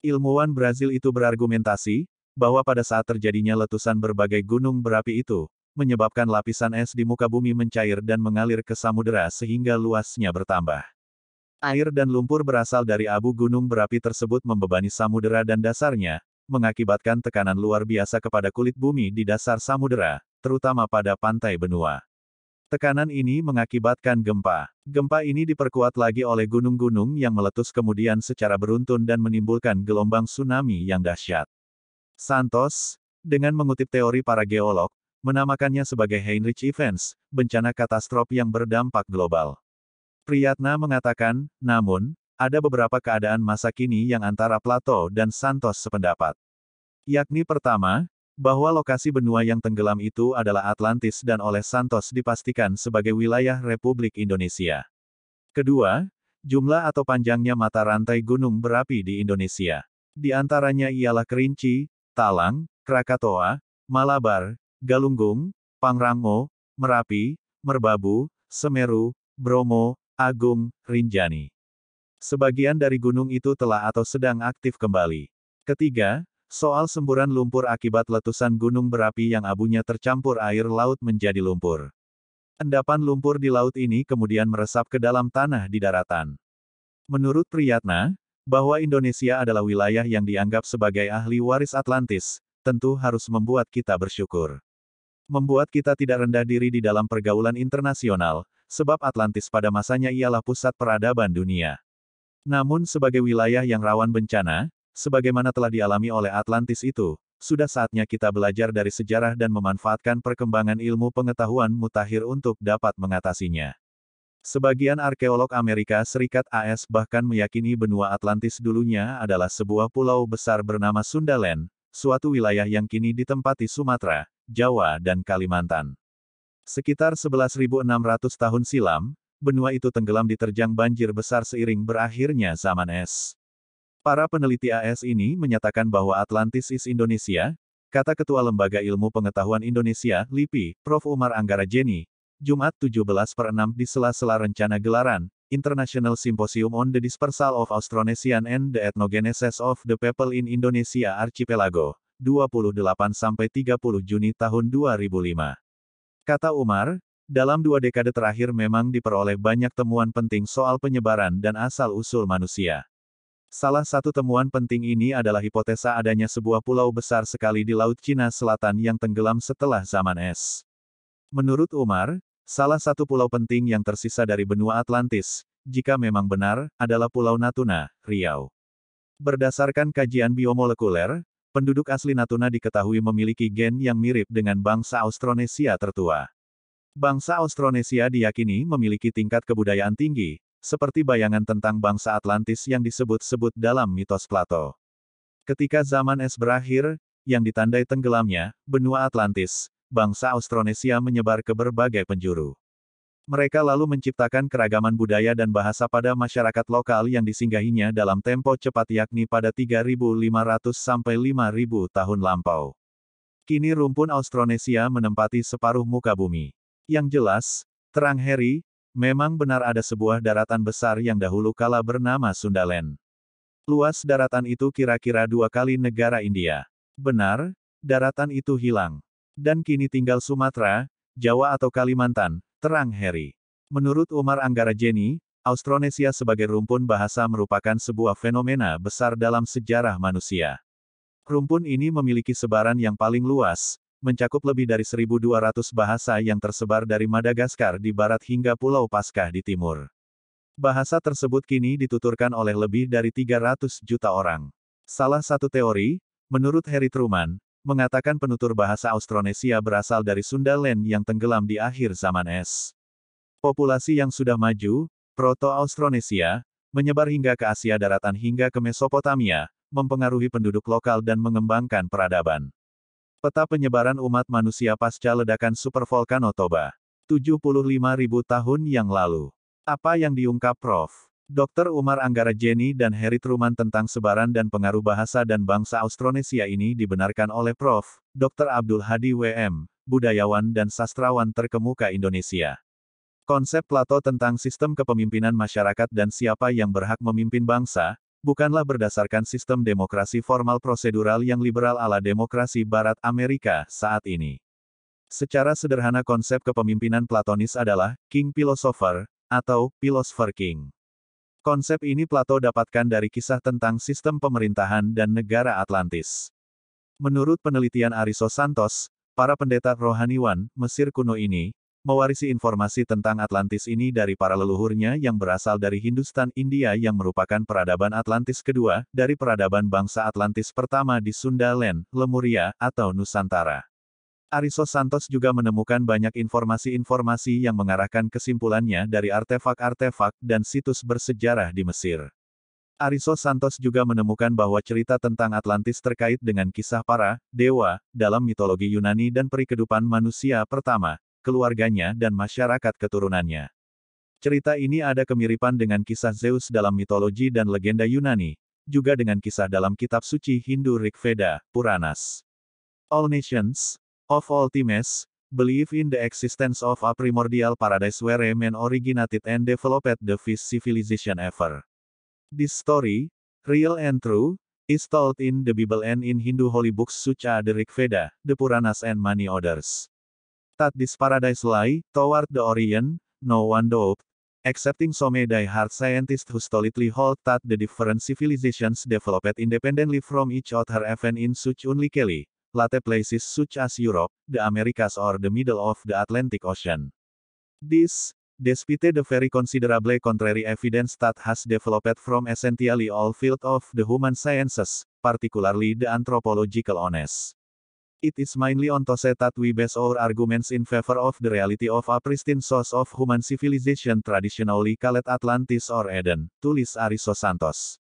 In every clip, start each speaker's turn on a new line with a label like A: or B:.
A: Ilmuwan Brazil itu berargumentasi, bahwa pada saat terjadinya letusan berbagai gunung berapi itu, menyebabkan lapisan es di muka bumi mencair dan mengalir ke samudera sehingga luasnya bertambah. Air dan lumpur berasal dari abu gunung berapi tersebut membebani samudera dan dasarnya, mengakibatkan tekanan luar biasa kepada kulit bumi di dasar samudera, terutama pada pantai benua. Tekanan ini mengakibatkan gempa. Gempa ini diperkuat lagi oleh gunung-gunung yang meletus kemudian secara beruntun dan menimbulkan gelombang tsunami yang dahsyat. Santos, dengan mengutip teori para geolog, menamakannya sebagai Heinrich Events, bencana katastrof yang berdampak global. Priyatna mengatakan, namun, ada beberapa keadaan masa kini yang antara Plato dan Santos sependapat. Yakni pertama, bahwa lokasi benua yang tenggelam itu adalah Atlantis dan oleh Santos dipastikan sebagai wilayah Republik Indonesia. Kedua, jumlah atau panjangnya mata rantai gunung berapi di Indonesia. Di antaranya ialah Kerinci, Talang, Krakatoa, Malabar, Galunggung, Pangrango, Merapi, Merbabu, Semeru, Bromo, Agung, Rinjani. Sebagian dari gunung itu telah atau sedang aktif kembali. Ketiga, soal semburan lumpur akibat letusan gunung berapi yang abunya tercampur air laut menjadi lumpur. Endapan lumpur di laut ini kemudian meresap ke dalam tanah di daratan. Menurut Priyatna, bahwa Indonesia adalah wilayah yang dianggap sebagai ahli waris Atlantis, tentu harus membuat kita bersyukur. Membuat kita tidak rendah diri di dalam pergaulan internasional, sebab Atlantis pada masanya ialah pusat peradaban dunia. Namun sebagai wilayah yang rawan bencana, sebagaimana telah dialami oleh Atlantis itu, sudah saatnya kita belajar dari sejarah dan memanfaatkan perkembangan ilmu pengetahuan mutakhir untuk dapat mengatasinya. Sebagian arkeolog Amerika Serikat AS bahkan meyakini benua Atlantis dulunya adalah sebuah pulau besar bernama Sundaland, suatu wilayah yang kini ditempati Sumatera, Jawa dan Kalimantan. Sekitar 11.600 tahun silam, benua itu tenggelam diterjang banjir besar seiring berakhirnya zaman es. Para peneliti AS ini menyatakan bahwa Atlantis is Indonesia, kata Ketua Lembaga Ilmu Pengetahuan Indonesia, LIPI, Prof. Umar Anggarajeni, Jumat 17/6 di sela-sela rencana gelaran, International Symposium on the Dispersal of Austronesian and the Ethnogenesis of the People in Indonesia Archipelago, 28–30 Juni tahun 2005. Kata Umar, dalam 2 dekade terakhir memang diperoleh banyak temuan penting soal penyebaran dan asal-usul manusia. Salah satu temuan penting ini adalah hipotesa adanya sebuah pulau besar sekali di Laut Cina Selatan yang tenggelam setelah zaman es. Menurut Umar, salah satu pulau penting yang tersisa dari benua Atlantis, jika memang benar, adalah Pulau Natuna, Riau. Berdasarkan kajian biomolekuler, penduduk asli Natuna diketahui memiliki gen yang mirip dengan bangsa Austronesia tertua. Bangsa Austronesia diyakini memiliki tingkat kebudayaan tinggi, seperti bayangan tentang bangsa Atlantis yang disebut-sebut dalam mitos Plato. Ketika zaman es berakhir, yang ditandai tenggelamnya benua Atlantis, bangsa Austronesia menyebar ke berbagai penjuru. Mereka lalu menciptakan keragaman budaya dan bahasa pada masyarakat lokal yang disinggahinya dalam tempo cepat yakni pada 3.500 sampai 5.000 tahun lampau. Kini rumpun Austronesia menempati separuh muka bumi. Yang jelas, terang Harry, memang benar ada sebuah daratan besar yang dahulu kala bernama Sundaland. Luas daratan itu kira-kira 2 kali negara India. Benar, daratan itu hilang. Dan kini tinggal Sumatera, Jawa atau Kalimantan, terang Harry. Menurut Umar Anggarajeni, Austronesia sebagai rumpun bahasa merupakan sebuah fenomena besar dalam sejarah manusia. Rumpun ini memiliki sebaran yang paling luas, mencakup lebih dari 1.200 bahasa yang tersebar dari Madagaskar di barat hingga Pulau Paskah di timur. Bahasa tersebut kini dituturkan oleh lebih dari 300 juta orang. Salah satu teori, menurut Harry Truman, mengatakan penutur bahasa Austronesia berasal dari Sundaland yang tenggelam di akhir zaman es. Populasi yang sudah maju, Proto-Austronesia, menyebar hingga ke Asia daratan hingga ke Mesopotamia, mempengaruhi penduduk lokal dan mengembangkan peradaban. Peta penyebaran umat manusia pasca ledakan supervolcano Toba. 75.000 tahun yang lalu. Apa yang diungkap Prof. Dr. Umar Anggarajeni dan Harry Truman tentang sebaran dan pengaruh bahasa dan bangsa Austronesia ini dibenarkan oleh Prof. Dr. Abdul Hadi WM, budayawan dan sastrawan terkemuka Indonesia. Konsep Plato tentang sistem kepemimpinan masyarakat dan siapa yang berhak memimpin bangsa, bukanlah berdasarkan sistem demokrasi formal prosedural yang liberal ala demokrasi Barat Amerika saat ini. Secara sederhana konsep kepemimpinan Platonis adalah king philosopher, atau philosopher king. Konsep ini Plato dapatkan dari kisah tentang sistem pemerintahan dan negara Atlantis. Menurut penelitian Aristo Santos, para pendeta rohaniwan Mesir kuno ini mewarisi informasi tentang Atlantis ini dari para leluhurnya yang berasal dari Hindustan India yang merupakan peradaban Atlantis kedua dari peradaban bangsa Atlantis pertama di Sunda Land, Lemuria, atau Nusantara. Aristo Santos juga menemukan banyak informasi-informasi yang mengarahkan kesimpulannya dari artefak-artefak dan situs bersejarah di Mesir. Aristo Santos juga menemukan bahwa cerita tentang Atlantis terkait dengan kisah para dewa dalam mitologi Yunani dan perikedupan manusia pertama, keluarganya dan masyarakat keturunannya. Cerita ini ada kemiripan dengan kisah Zeus dalam mitologi dan legenda Yunani, juga dengan kisah dalam kitab suci Hindu Rig Veda, Puranas. All nations of all times believe in the existence of a primordial paradise where man originated and developed the first civilization ever. This story, real and true, is told in the Bible and in Hindu holy books such as the Rig Veda, the Puranas and many others. That this paradise lie toward the Orient, no one doubt, excepting some die-hard scientists who stolidly hold that the different civilizations developed independently from each other even in such unlikely late places such as Europe, the Americas or the middle of the Atlantic Ocean. This, despite the very considerably contrary evidence that has developed from essentially all fields of the human sciences, particularly the anthropological honest. It is mainly on to say that we base our arguments in favor of the reality of a pristine source of human civilization traditionally called Atlantis or Eden, tulis Aristo Santos.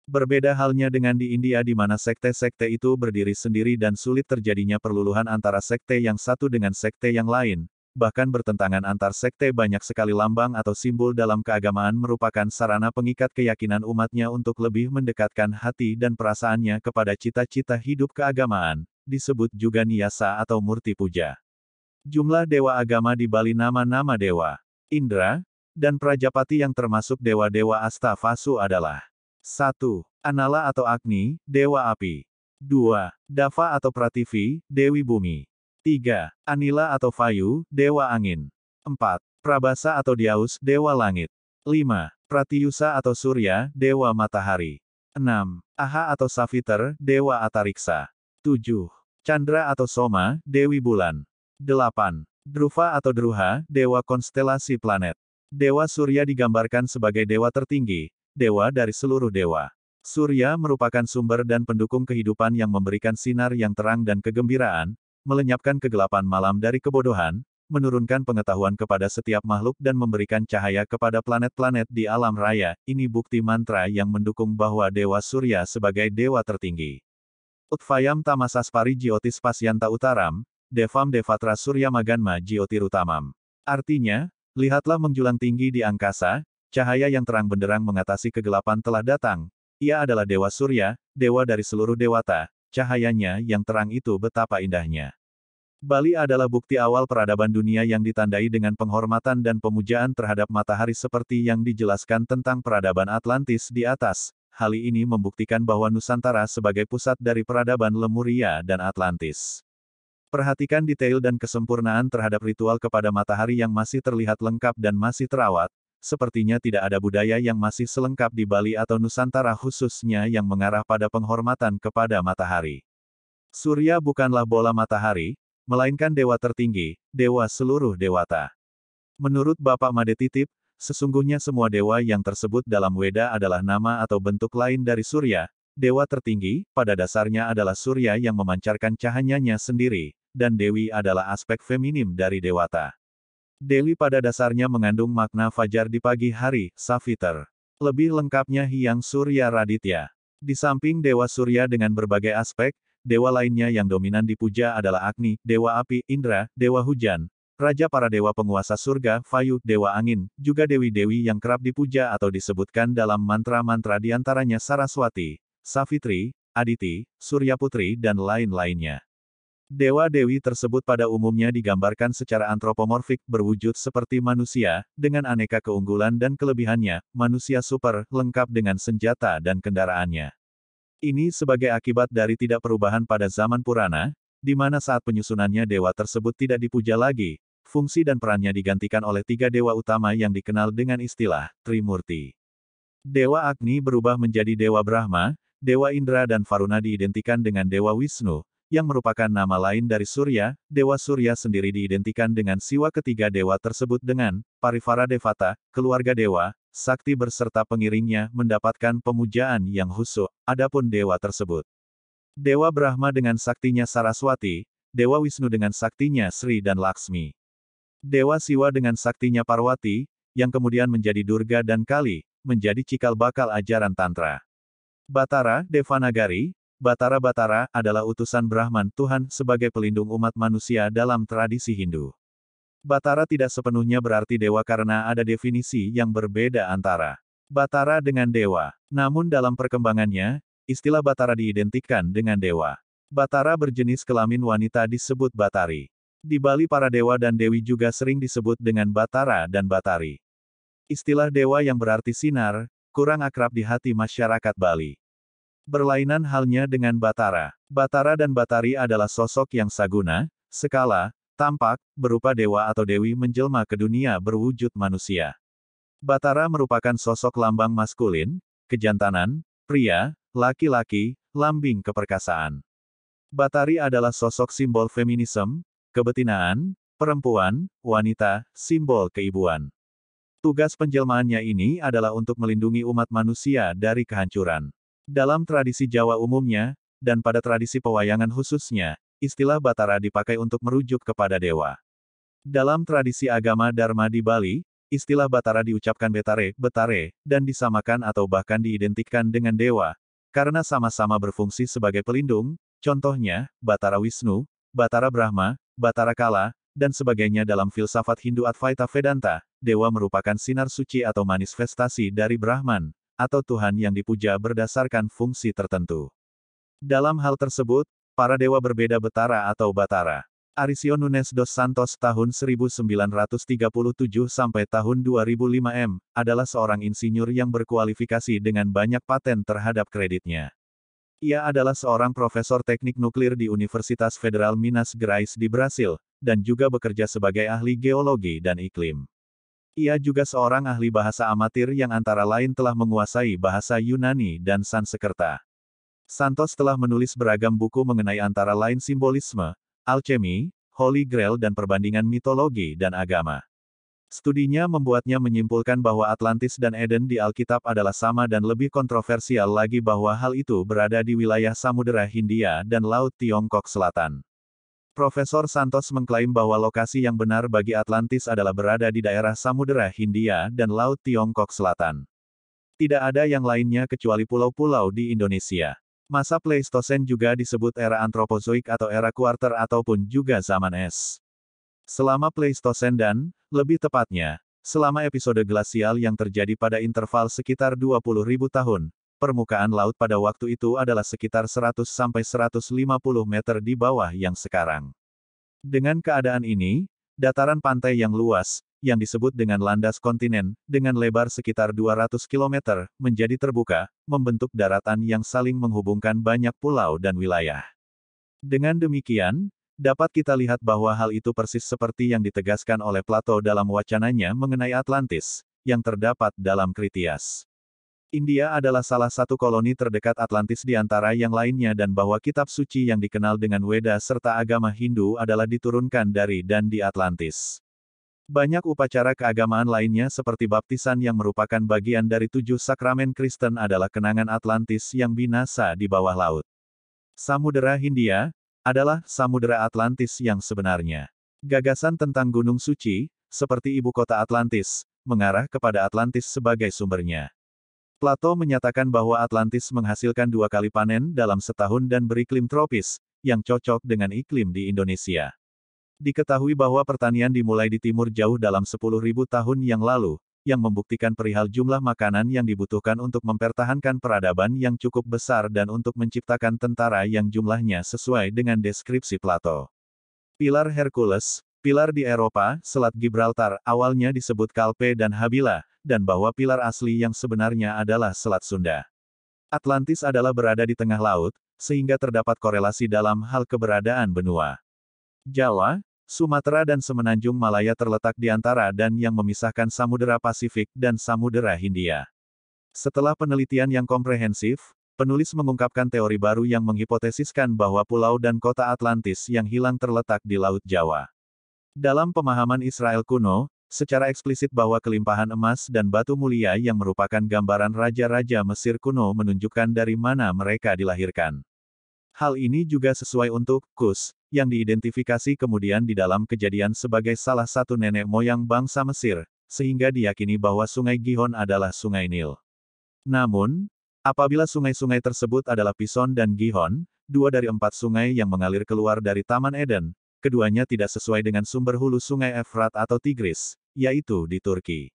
A: Berbeda halnya dengan di India di mana sekte-sekte itu berdiri sendiri dan sulit terjadinya perluluhan antara sekte yang satu dengan sekte yang lain, bahkan bertentangan antar sekte banyak sekali lambang atau simbol dalam keagamaan merupakan sarana pengikat keyakinan umatnya untuk lebih mendekatkan hati dan perasaannya kepada cita-cita hidup keagamaan, disebut juga niyasa atau murti puja. Jumlah dewa agama di Bali nama-nama dewa, Indra, dan Prajapati yang termasuk dewa-dewa Astavasu adalah 1. Anala atau Agni, Dewa Api. 2. Dava atau Prativi, Dewi Bumi. 3. Anila atau Vayu, Dewa Angin. 4. Prabasa atau Diaus, Dewa Langit. 5. Pratiusa atau Surya, Dewa Matahari. 6. Aha atau Saviter, Dewa Atariksa. 7. Chandra atau Soma, Dewi Bulan. 8. Druva atau Druha, Dewa Konstelasi Planet. Dewa Surya digambarkan sebagai dewa tertinggi, dewa dari seluruh dewa. Surya merupakan sumber dan pendukung kehidupan yang memberikan sinar yang terang dan kegembiraan, melenyapkan kegelapan malam dari kebodohan, menurunkan pengetahuan kepada setiap makhluk dan memberikan cahaya kepada planet-planet di alam raya. Ini bukti mantra yang mendukung bahwa Dewa Surya sebagai dewa tertinggi. Utvayam Tamasaspari Jyotis Pasyanta Utaram, Devam Devatra Surya Maganma Jyotirutamam. Artinya, lihatlah menjulang tinggi di angkasa, cahaya yang terang benderang mengatasi kegelapan telah datang. Ia adalah Dewa Surya, dewa dari seluruh dewata, cahayanya yang terang itu betapa indahnya. Bali adalah bukti awal peradaban dunia yang ditandai dengan penghormatan dan pemujaan terhadap matahari seperti yang dijelaskan tentang peradaban Atlantis di atas. Hal ini membuktikan bahwa Nusantara sebagai pusat dari peradaban Lemuria dan Atlantis. Perhatikan detail dan kesempurnaan terhadap ritual kepada matahari yang masih terlihat lengkap dan masih terawat. Sepertinya tidak ada budaya yang masih selengkap di Bali atau Nusantara khususnya yang mengarah pada penghormatan kepada matahari. Surya bukanlah bola matahari, melainkan dewa tertinggi, dewa seluruh dewata. Menurut Bapak Made Titip, sesungguhnya semua dewa yang tersebut dalam Weda adalah nama atau bentuk lain dari Surya. Dewa tertinggi, pada dasarnya adalah Surya yang memancarkan cahayanya sendiri, dan Dewi adalah aspek feminim dari dewata. Dewi pada dasarnya mengandung makna fajar di pagi hari, Saviter. Lebih lengkapnya Hyang Surya Raditya. Di samping Dewa Surya dengan berbagai aspek, dewa lainnya yang dominan dipuja adalah Agni, Dewa Api, Indra, Dewa Hujan, Raja para dewa penguasa surga, Vayu, Dewa Angin, juga dewi-dewi yang kerap dipuja atau disebutkan dalam mantra-mantra diantaranya Saraswati, Savitri, Aditi, Surya Putri dan lain-lainnya. Dewa-dewi tersebut pada umumnya digambarkan secara antropomorfik berwujud seperti manusia, dengan aneka keunggulan dan kelebihannya, manusia super, lengkap dengan senjata dan kendaraannya. Ini sebagai akibat dari tidak perubahan pada zaman Purana, di mana saat penyusunannya dewa tersebut tidak dipuja lagi, fungsi dan perannya digantikan oleh tiga dewa utama yang dikenal dengan istilah Trimurti. Dewa Agni berubah menjadi Dewa Brahma, Dewa Indra dan Varuna diidentikan dengan Dewa Wisnu, yang merupakan nama lain dari Surya. Dewa Surya sendiri diidentikan dengan siwa ketiga dewa tersebut dengan Parivara Devata, keluarga dewa, sakti berserta pengiringnya mendapatkan pemujaan yang khusyuk. Adapun dewa tersebut, Dewa Brahma dengan saktinya Saraswati, Dewa Wisnu dengan saktinya Sri dan Laksmi, Dewa Siwa dengan saktinya Parwati, yang kemudian menjadi Durga dan Kali, menjadi cikal bakal ajaran Tantra. Batara, Devanagari, Batara-Batara adalah utusan Brahman Tuhan sebagai pelindung umat manusia dalam tradisi Hindu. Batara tidak sepenuhnya berarti dewa karena ada definisi yang berbeda antara Batara dengan dewa. Namun dalam perkembangannya, istilah Batara diidentikan dengan dewa. Batara berjenis kelamin wanita disebut Batari. Di Bali para dewa dan dewi juga sering disebut dengan Batara dan Batari. Istilah dewa yang berarti sinar, kurang akrab di hati masyarakat Bali. Berlainan halnya dengan Batara. Batara dan Batari adalah sosok yang saguna, sekala, tampak, berupa dewa atau dewi menjelma ke dunia berwujud manusia. Batara merupakan sosok lambang maskulin, kejantanan, pria, laki-laki, lambing keperkasaan. Batari adalah sosok simbol feminisme, kebetinaan, perempuan, wanita, simbol keibuan. Tugas penjelmaannya ini adalah untuk melindungi umat manusia dari kehancuran. Dalam tradisi Jawa umumnya, dan pada tradisi pewayangan khususnya, istilah Batara dipakai untuk merujuk kepada dewa. Dalam tradisi agama Dharma di Bali, istilah Batara diucapkan Betare, Betare, dan disamakan atau bahkan diidentikan dengan dewa, karena sama-sama berfungsi sebagai pelindung, contohnya, Batara Wisnu, Batara Brahma, Batara Kala, dan sebagainya dalam filsafat Hindu Advaita Vedanta, dewa merupakan sinar suci atau manifestasi dari Brahman, atau Tuhan yang dipuja berdasarkan fungsi tertentu. Dalam hal tersebut, para dewa berbeda Betara atau Batara. Aricio Nunes dos Santos tahun 1937 sampai tahun 2005 adalah seorang insinyur yang berkualifikasi dengan banyak paten terhadap kreditnya. Ia adalah seorang profesor teknik nuklir di Universitas Federal Minas Gerais di Brasil, dan juga bekerja sebagai ahli geologi dan iklim. Ia juga seorang ahli bahasa amatir yang antara lain telah menguasai bahasa Yunani dan Sanskerta. Santos telah menulis beragam buku mengenai antara lain simbolisme, alchemy, Holy Grail dan perbandingan mitologi dan agama. Studinya membuatnya menyimpulkan bahwa Atlantis dan Eden di Alkitab adalah sama dan lebih kontroversial lagi bahwa hal itu berada di wilayah Samudera Hindia dan Laut Tiongkok Selatan. Profesor Santos mengklaim bahwa lokasi yang benar bagi Atlantis adalah berada di daerah Samudera Hindia dan Laut Tiongkok Selatan. Tidak ada yang lainnya kecuali pulau-pulau di Indonesia. Masa Pleistosen juga disebut era Antropozoik atau era Kuarter ataupun juga zaman es. Selama Pleistosen dan, lebih tepatnya, selama episode glasial yang terjadi pada interval sekitar 20.000 tahun, permukaan laut pada waktu itu adalah sekitar 100-150 meter di bawah yang sekarang. Dengan keadaan ini, dataran pantai yang luas, yang disebut dengan landas kontinen, dengan lebar sekitar 200 km, menjadi terbuka, membentuk daratan yang saling menghubungkan banyak pulau dan wilayah. Dengan demikian, dapat kita lihat bahwa hal itu persis seperti yang ditegaskan oleh Plato dalam wacananya mengenai Atlantis, yang terdapat dalam Kritias. India adalah salah satu koloni terdekat Atlantis di antara yang lainnya dan bahwa kitab suci yang dikenal dengan Weda serta agama Hindu adalah diturunkan dari dan di Atlantis. Banyak upacara keagamaan lainnya seperti baptisan yang merupakan bagian dari 7 sakramen Kristen adalah kenangan Atlantis yang binasa di bawah laut. Samudera Hindia adalah Samudera Atlantis yang sebenarnya. Gagasan tentang Gunung Suci, seperti ibu kota Atlantis, mengarah kepada Atlantis sebagai sumbernya. Plato menyatakan bahwa Atlantis menghasilkan 2 kali panen dalam setahun dan beriklim tropis, yang cocok dengan iklim di Indonesia. Diketahui bahwa pertanian dimulai di timur jauh dalam 10.000 tahun yang lalu, yang membuktikan perihal jumlah makanan yang dibutuhkan untuk mempertahankan peradaban yang cukup besar dan untuk menciptakan tentara yang jumlahnya sesuai dengan deskripsi Plato. Pilar Hercules, pilar di Eropa, Selat Gibraltar, awalnya disebut Calpe dan Habila, dan bahwa pilar asli yang sebenarnya adalah Selat Sunda. Atlantis adalah berada di tengah laut, sehingga terdapat korelasi dalam hal keberadaan benua. Jawa, Sumatera dan Semenanjung Malaya terletak di antara dan yang memisahkan Samudera Pasifik dan Samudera Hindia. Setelah penelitian yang komprehensif, penulis mengungkapkan teori baru yang menghipotesiskan bahwa pulau dan kota Atlantis yang hilang terletak di Laut Jawa. Dalam pemahaman Israel kuno, secara eksplisit bahwa kelimpahan emas dan batu mulia yang merupakan gambaran raja-raja Mesir kuno menunjukkan dari mana mereka dilahirkan. Hal ini juga sesuai untuk Kus, yang diidentifikasi kemudian di dalam Kejadian sebagai salah satu nenek moyang bangsa Mesir, sehingga diyakini bahwa Sungai Gihon adalah Sungai Nil. Namun, apabila sungai-sungai tersebut adalah Pison dan Gihon, dua dari 4 sungai yang mengalir keluar dari Taman Eden, keduanya tidak sesuai dengan sumber hulu Sungai Efrat atau Tigris, yaitu di Turki.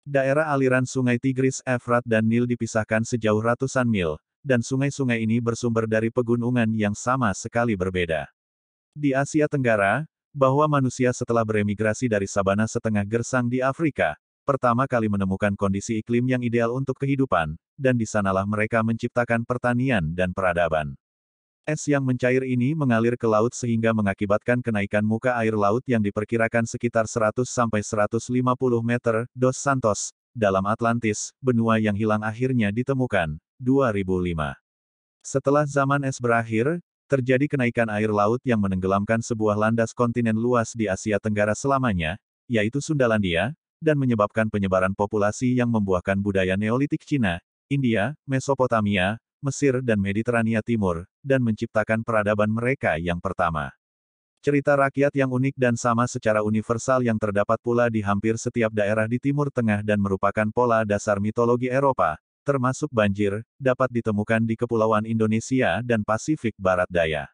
A: Daerah aliran Sungai Tigris, Efrat dan Nil dipisahkan sejauh ratusan mil, dan sungai-sungai ini bersumber dari pegunungan yang sama sekali berbeda. Di Asia Tenggara, bahwa manusia setelah beremigrasi dari sabana setengah gersang di Afrika, pertama kali menemukan kondisi iklim yang ideal untuk kehidupan, dan di sanalah mereka menciptakan pertanian dan peradaban. Es yang mencair ini mengalir ke laut sehingga mengakibatkan kenaikan muka air laut yang diperkirakan sekitar 100–150 meter, Dos Santos, dalam Atlantis, benua yang hilang akhirnya ditemukan, 2005. Setelah zaman es berakhir, terjadi kenaikan air laut yang menenggelamkan sebuah landas kontinen luas di Asia Tenggara selamanya, yaitu Sundalandia, dan menyebabkan penyebaran populasi yang membuahkan budaya Neolitik Cina, India, Mesopotamia, Mesir dan Mediterania Timur, dan menciptakan peradaban mereka yang pertama. Cerita rakyat yang unik dan sama secara universal yang terdapat pula di hampir setiap daerah di Timur Tengah dan merupakan pola dasar mitologi Eropa, termasuk banjir, dapat ditemukan di Kepulauan Indonesia dan Pasifik Barat Daya.